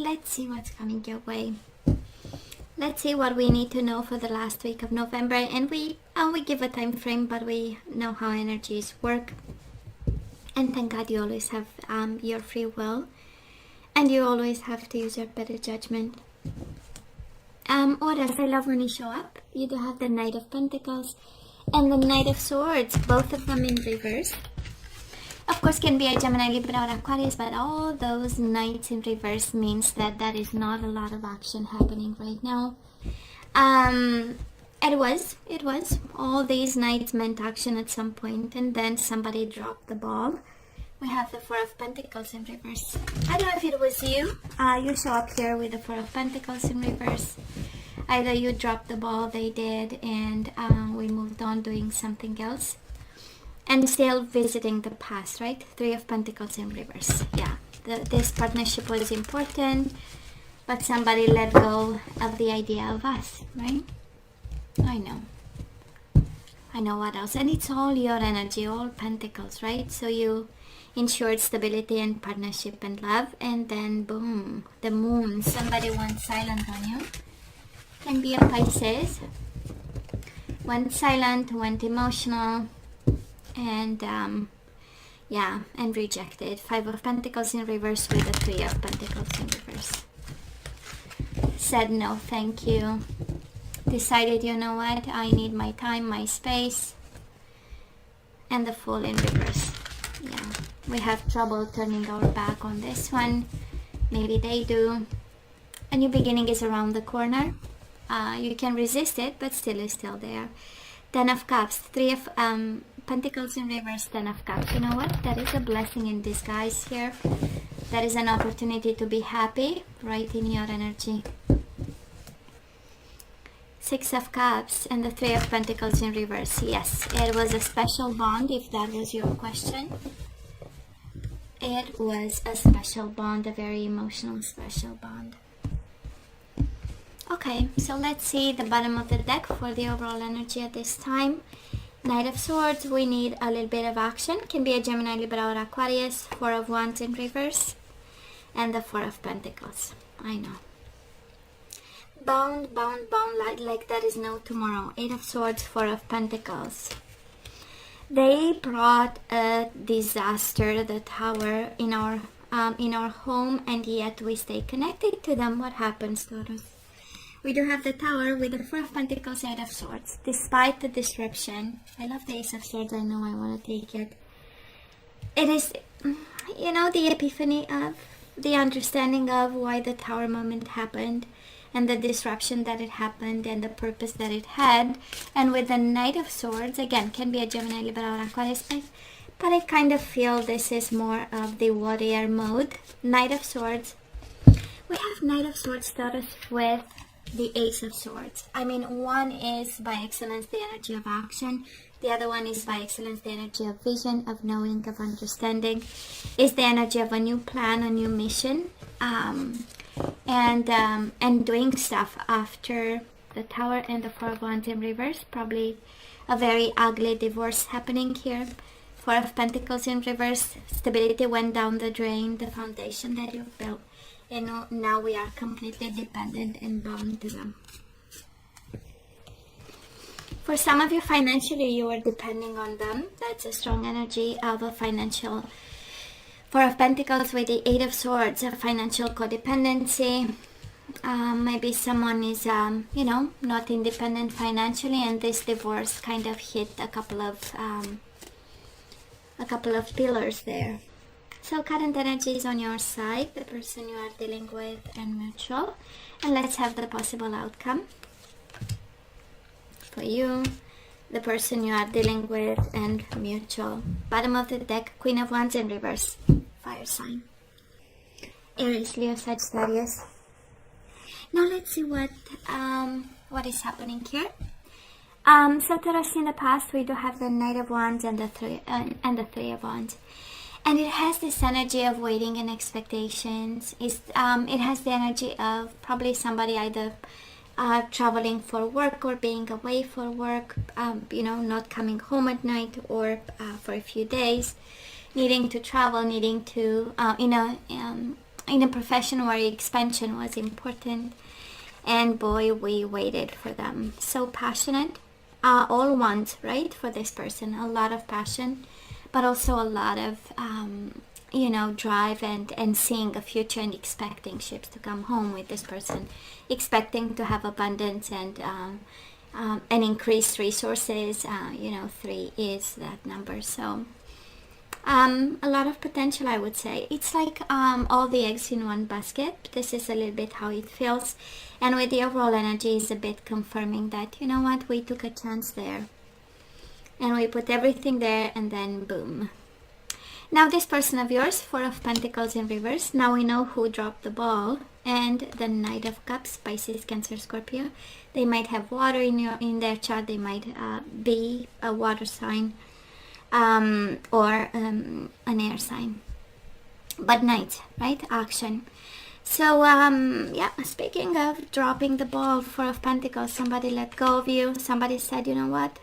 let's see what's coming your way. Let's see what we need to know for the last week of November, and we give a time frame, but we know how energies work. And thank God you always have your free will, and you always have to use your better judgment. What else? I love when you show up. You do have the Knight of Pentacles and the Knight of Swords, both of them in reverse. Of course, can be a Gemini, Libra, or Aquarius, but all those knights in reverse means that there is not a lot of action happening right now. It was. All these knights meant action at some point, and then somebody dropped the ball. We have the Four of Pentacles in reverse. I don't know if it was you. You show up here with the Four of Pentacles in reverse. Either you dropped the ball, they did, and we moved on doing something else. And still visiting the past, right? Three of Pentacles in reverse. Yeah, this partnership was important, but somebody let go of the idea of us, right? I know what else. And it's all your energy, all Pentacles, right? So you ensured stability and partnership and love, and then boom, the Moon. Somebody went silent on you. Can be a Pisces. Went silent, went emotional, and and rejected. Five of Pentacles in reverse with the Three of Pentacles in reverse. Said no, thank you. Decided, you know what, I need my time, my space. And the Fool in reverse. Yeah, we have trouble turning our back on this one. Maybe they do. A new beginning is around the corner. You can resist it, but still is still there. Ten of Cups, Three of Pentacles in reverse, Ten of Cups. You know what? That is a blessing in disguise here. That is an opportunity to be happy, right in your energy. Six of Cups and the Three of Pentacles in reverse. Yes, it was a special bond, if that was your question. It was a special bond, a very emotional special bond. Okay, so let's see the bottom of the deck for the overall energy at this time. Knight of Swords, we need a little bit of action. Can be a Gemini, Libra, or Aquarius. Four of Wands in reverse. And the Four of Pentacles. I know. Bound, like there is no tomorrow. Eight of Swords, Four of Pentacles. They brought a disaster, the Tower, in our home, and yet we stay connected to them. What happens, Taurus? We do have the Tower with the Four of Pentacles, Eight of Swords. Despite the disruption, I love the Ace of Swords. I know I want to take it. It is, you know, the epiphany of the understanding of why the Tower moment happened, and the disruption that it happened, and the purpose that it had. And with the Knight of Swords, again, can be a Gemini, Libra, or Aquarius, but I kind of feel this is more of the warrior mode. Knight of Swords. We have Knight of Swords, Taurus, with the Ace of Swords. I mean, one is by excellence the energy of action. The other one is by excellence the energy of vision, of knowing, of understanding. Is the energy of a new plan, a new mission, and doing stuff after the Tower and the Four of Wands in reverse. Probably a very ugly divorce happening here. Four of Pentacles in reverse. Stability went down the drain, the foundation that you've built. And now we are completely dependent and bound to them. For some of you, financially, you are depending on them. That's a strong energy of a financial. Four of Pentacles with the Eight of Swords, a financial codependency. Maybe someone is, not independent financially, and this divorce kind of hit a couple of pillars there. So current energy is on your side, the person you are dealing with, and mutual. And let's have the possible outcome for you, the person you are dealing with, and mutual. Bottom of the deck, Queen of Wands in reverse. Fire sign. Aries, Leo, Sagittarius. Now let's see what is happening here. So Taurus, in the past, we do have the Knight of Wands and the Three of Wands. And it has this energy of waiting and expectations. It has the energy of probably somebody either traveling for work or being away for work, not coming home at night, or for a few days, needing to travel, needing to, in a profession where expansion was important. And boy, we waited for them. So passionate, all want, right, for this person. A lot of passion, but also a lot of, drive and seeing a future and expecting ships to come home with this person. Expecting to have abundance and increased resources. 3 is that number. So a lot of potential, I would say. It's like all the eggs in one basket. This is a little bit how it feels. And with the overall energy is a bit confirming that, you know what, we took a chance there. And we put everything there and then boom. Now this person of yours, 4 of Pentacles in reverse. Now we know who dropped the ball. And the Knight of Cups, Pisces, Cancer, Scorpio. They might have water in their chart. They might be a water sign. Or an air sign, but night, right? Action. So speaking of dropping the ball, 4 of Pentacles, somebody let go of you. Somebody said, you know what,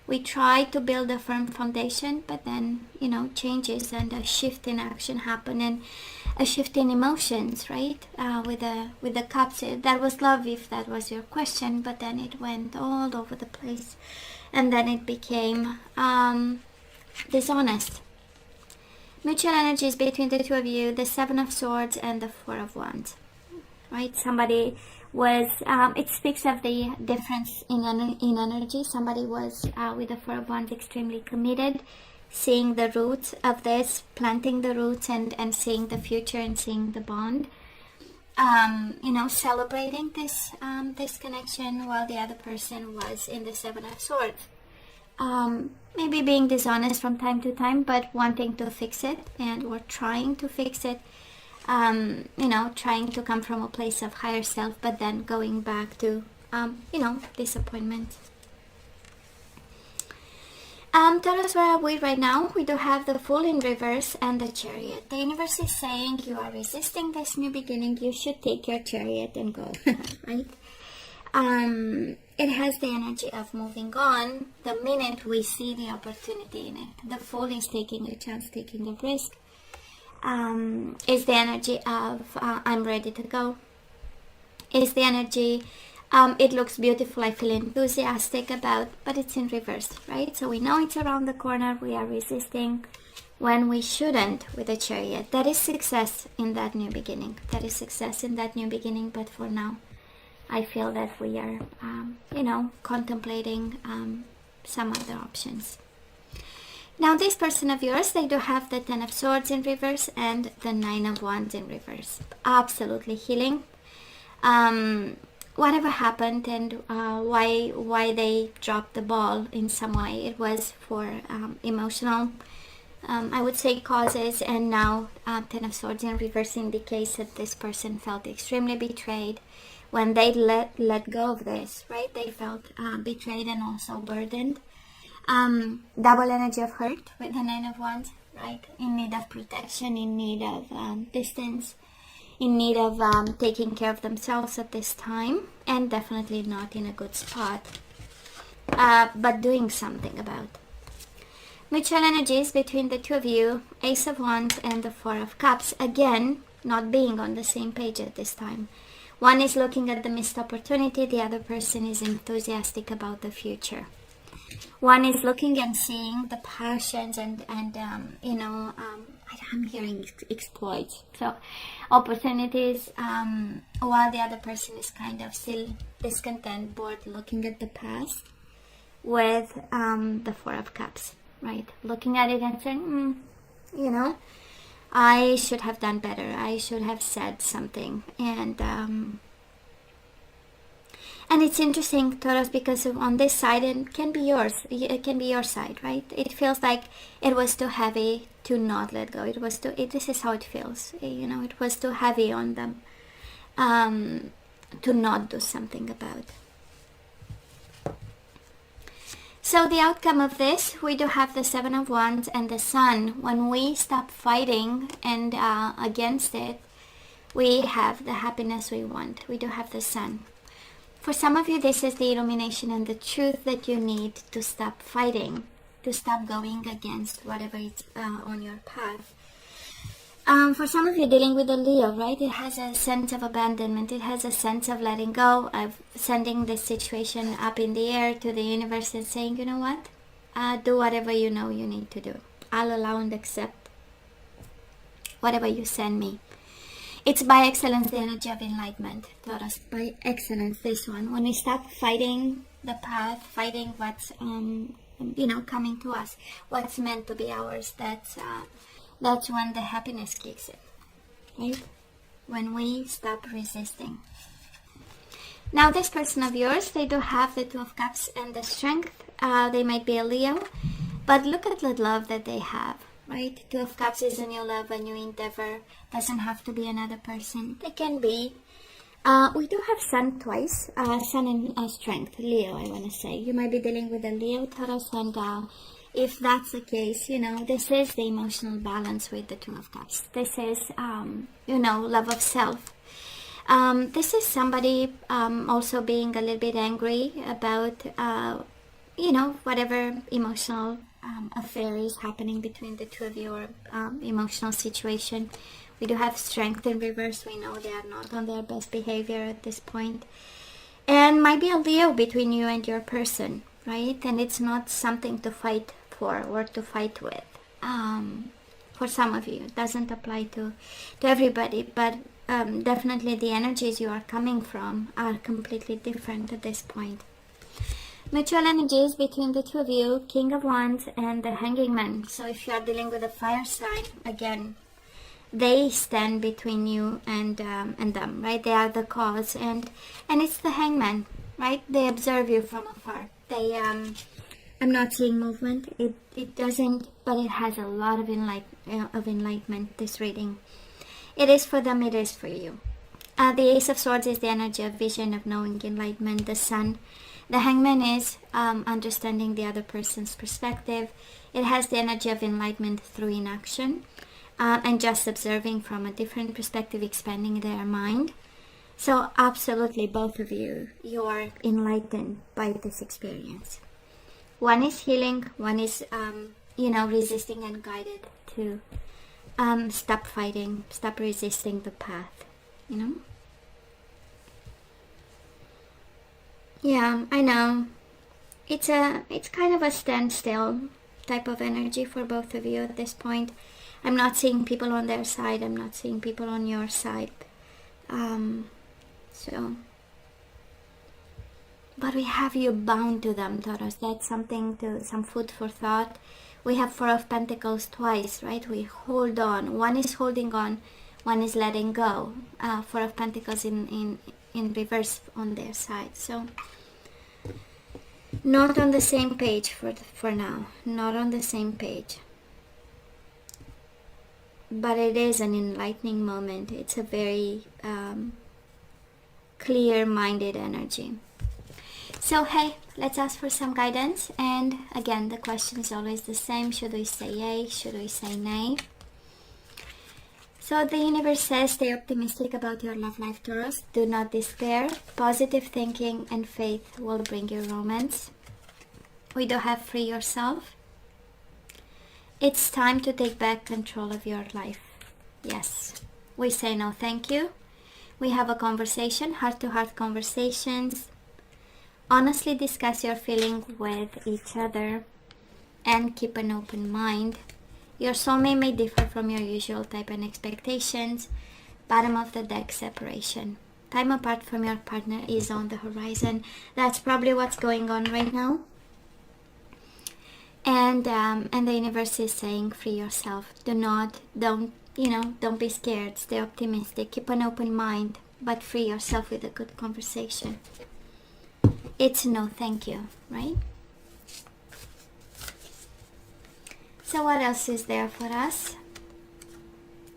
we tried to build a firm foundation, but then changes and a shift in action happened, and a shift in emotions, right? With the cups, that was love, if that was your question, but then it went all over the place. And then it became dishonest. Mutual energies between the 2 of you, the 7 of Swords and the 4 of Wands. Right? Somebody was, it speaks of the difference in energy. Somebody was, with the 4 of Wands, extremely committed, seeing the roots of this, planting the roots and seeing the future and seeing the bond. Celebrating this connection, while the other person was in the 7 of Swords. Maybe being dishonest from time to time, but wanting to fix it or trying to fix it. Trying to come from a place of higher self, but then going back to, disappointment. Taurus, where are we right now? We do have the Fool in reverse and the Chariot. The universe is saying you are resisting this new beginning. You should take your Chariot and go, right? It has the energy of moving on the minute we see the opportunity in it. The Fool is taking a chance, taking a risk. Is the energy of I'm ready to go. Is the energy it looks beautiful, I feel enthusiastic about, but it's in reverse, right? So we know it's around the corner. We are resisting when we shouldn't with the Chariot. That is success in that new beginning. That is success in that new beginning. But for now, I feel that we are, contemplating some other options. Now, this person of yours, they do have the 10 of Swords in reverse and the 9 of Wands in reverse. Absolutely healing. Whatever happened and why they dropped the ball in some way, it was for emotional, I would say, causes. And now 10 of Swords in reverse indicates that this person felt extremely betrayed when they let go of this, right? They felt betrayed and also burdened. Double energy of hurt with the 9 of Wands, right? In need of protection, in need of distance, in need of taking care of themselves at this time, and definitely not in a good spot, but doing something about. Mutual energies between the 2 of you, Ace of Wands and the 4 of Cups, again not being on the same page at this time. One is looking at the missed opportunity, the other person is enthusiastic about the future. One is looking and seeing the passions and I'm hearing exploits, so opportunities, while the other person is kind of still discontent, bored, looking at the past with the 4 of Cups, right? Looking at it and saying, I should have done better. I should have said something. And it's interesting, Taurus, because on this side, it can be yours. It can be your side, right? It feels like it was too heavy to not let go. This is how it feels. It was too heavy on them to not do something about. So the outcome of this, we do have the 7 of Wands and the Sun. When we stop fighting and against it, we have the happiness we want. We do have the Sun. For some of you, this is the illumination and the truth that you need to stop fighting, to stop going against whatever is on your path. For some of you dealing with a Leo, right? It has a sense of abandonment. It has a sense of letting go, of sending this situation up in the air to the universe and saying, you know what? Do whatever you know you need to do. I'll allow and accept whatever you send me. It's by excellence the energy of enlightenment, Taurus. By excellence, this one. When we stop fighting the path, fighting what's coming to us, what's meant to be ours, that's when the happiness kicks in, right? When we stop resisting. Now, this person of yours, they do have the Two of Cups and the Strength. They might be a Leo, but look at the love that they have, right? Two of Cups is a new love, a new endeavor. Doesn't have to be another person. They can be. We do have Sun twice. Sun and Strength. Leo, I want to say. You might be dealing with a Leo, Taurus, and if that's the case, this is the emotional balance with the Two of Cups. This is, love of self. This is somebody also being a little bit angry about, whatever emotional affair is happening between the two of you, or emotional situation. We do have Strength in reverse. We know they are not on their best behavior at this point. And might be a Leo between you and your person, right? And it's not something to fight for or to fight with. For some of you, it doesn't apply to everybody, but definitely the energies you are coming from are completely different at this point. Mutual energies between the two of you, King of Wands and the Hanging Man. So if you are dealing with a fire sign, again, they stand between you and them, right? They are the cause, and it's the Hangman, right? They observe you from afar. They I'm not seeing movement. It doesn't, but it has a lot of enlightenment. This reading, it is for them. It is for you. The Ace of Swords is the energy of vision, of knowing, enlightenment. The Sun. The Hangman is understanding the other person's perspective. It has the energy of enlightenment through inaction, and just observing from a different perspective, expanding their mind. So absolutely, both of you are enlightened by this experience. One is healing, one is, resisting and guided to stop fighting, stop resisting the path, Yeah, I know. It's kind of a standstill type of energy for both of you at this point. I'm not seeing people on their side. I'm not seeing people on your side. But we have you bound to them, Taurus. That's some food for thought. We have Four of Pentacles twice, right? We hold on. One is holding on, one is letting go. Four of Pentacles in reverse on their side. So not on the same page for now. Not on the same page. But it is an enlightening moment. It's a very clear-minded energy. So hey, let's ask for some guidance. And again, the question is always the same. Should we say yay? Should we say nay? So the universe says, stay optimistic about your love life, Taurus. Do not despair. Positive thinking and faith will bring you romance. We do have free yourself. It's time to take back control of your life. Yes. We say no thank you. We have a conversation, heart-to-heart conversations. Honestly discuss your feelings with each other and keep an open mind. Your soulmate may differ from your usual type and expectations. Bottom of the deck, separation. Time apart from your partner is on the horizon. That's probably what's going on right now. And the universe is saying, free yourself. Don't be scared. Stay optimistic. Keep an open mind, but free yourself with a good conversation. It's no thank you, right? So what else is there for us?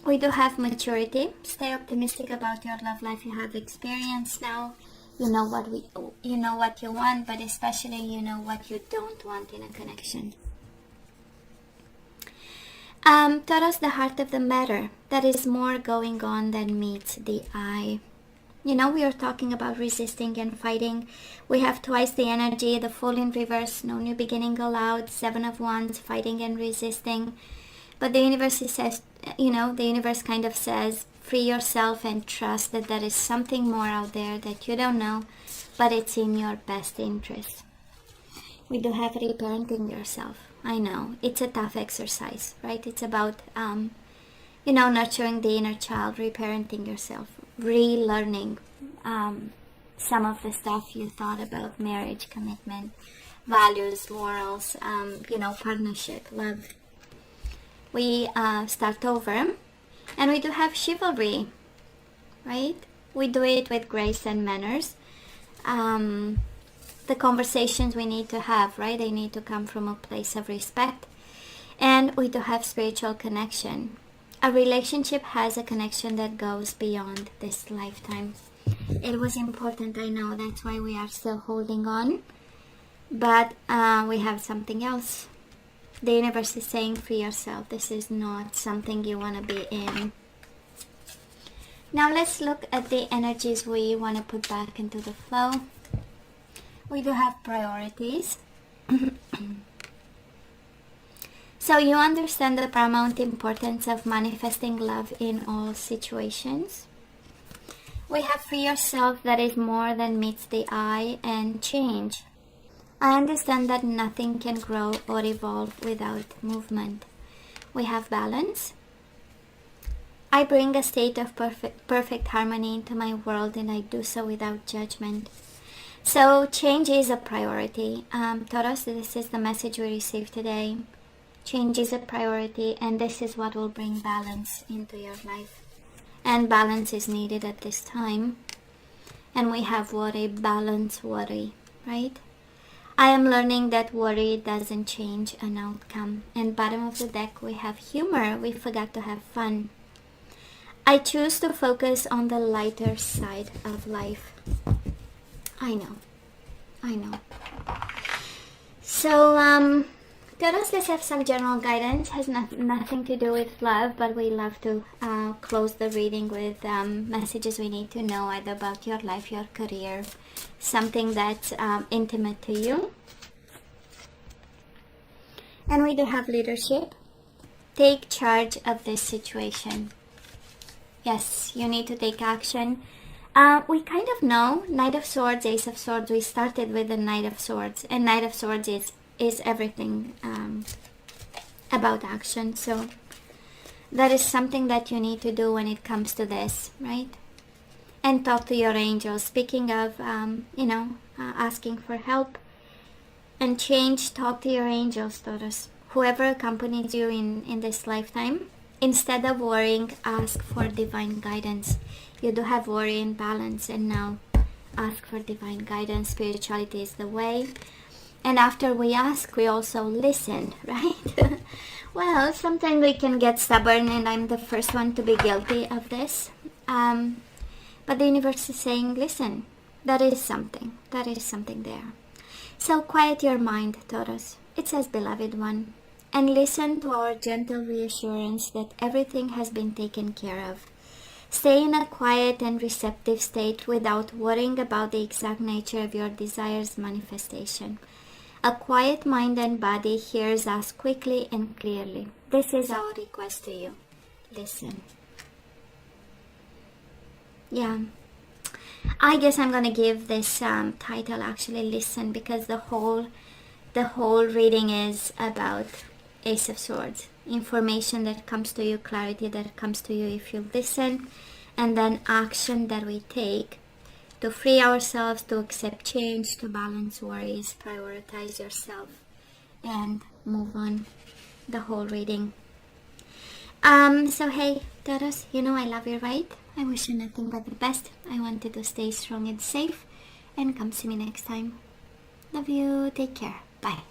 We do have maturity. Stay optimistic about your love life. You have experience now. You know what you want, but especially you know what you don't want in a connection. Taurus, the heart of the matter. There is more going on than meets the eye. We are talking about resisting and fighting. We have twice the energy, the Fool in reverse, no new beginning allowed, Seven of Wands, fighting and resisting. But the universe says, the universe kind of says, free yourself and trust that there is something more out there that you don't know, but it's in your best interest. We do have reparenting yourself. I know, it's a tough exercise, right? It's about, nurturing the inner child, reparenting yourself, relearning some of the stuff you thought about marriage, commitment, values, morals, partnership, love. We start over, and we do have chivalry, right? We do it with grace and manners. The conversations we need to have, right? They need to come from a place of respect. And we do have spiritual connection. A relationship has a connection that goes beyond this lifetime. It was important, I know, that's why we are still holding on. But we have something else. The universe is saying, free yourself. This is not something you want to be in. Now let's look at the energies we want to put back into the flow. We do have priorities. So you understand the paramount importance of manifesting love in all situations. We have free yourself, that is more than meets the eye, and change. I understand that nothing can grow or evolve without movement. We have balance. I bring a state of perfect harmony into my world, and I do so without judgment. So change is a priority. Taurus, this is the message we received today. Change is a priority, and this is what will bring balance into your life. And balance is needed at this time. And we have worry, balance, worry, right? I am learning that worry doesn't change an outcome. And bottom of the deck we have humor. We forgot to have fun. I choose to focus on the lighter side of life. I know. So, Taurus, let's have some general guidance. Has nothing to do with love, but we love to close the reading with messages we need to know, either about your life, your career, something that's intimate to you. And we do have leadership. Take charge of this situation. Yes, you need to take action. We kind of know Knight of Swords, Ace of Swords. We started with the Knight of Swords, and Knight of Swords is everything about action. So that is something that you need to do when it comes to this, right? And talk to your angels. Speaking of, asking for help and change, talk to your angels, Taurus. Whoever accompanies you in this lifetime, instead of worrying, ask for divine guidance. You do have worry and balance, and now ask for divine guidance. Spirituality is the way. And after we ask, we also listen, right? Well, sometimes we can get stubborn, and I'm the first one to be guilty of this. But the universe is saying, listen, there is something there. So quiet your mind, Taurus. It says, beloved one, and listen to our gentle reassurance that everything has been taken care of. Stay in a quiet and receptive state without worrying about the exact nature of your desire's manifestation. A quiet mind and body hears us quickly and clearly. This is our request to you. Listen. Yeah. I guess I'm going to give this title actually Listen, because the whole reading is about Ace of Swords. Information that comes to you, clarity that comes to you if you listen, and then action that we take to free ourselves, to accept change, to balance worries, prioritize yourself, and move on. The whole reading. So hey, Taurus, I love you, right? I wish you nothing but the best. I want you to stay strong and safe, and come see me next time. Love you. Take care. Bye.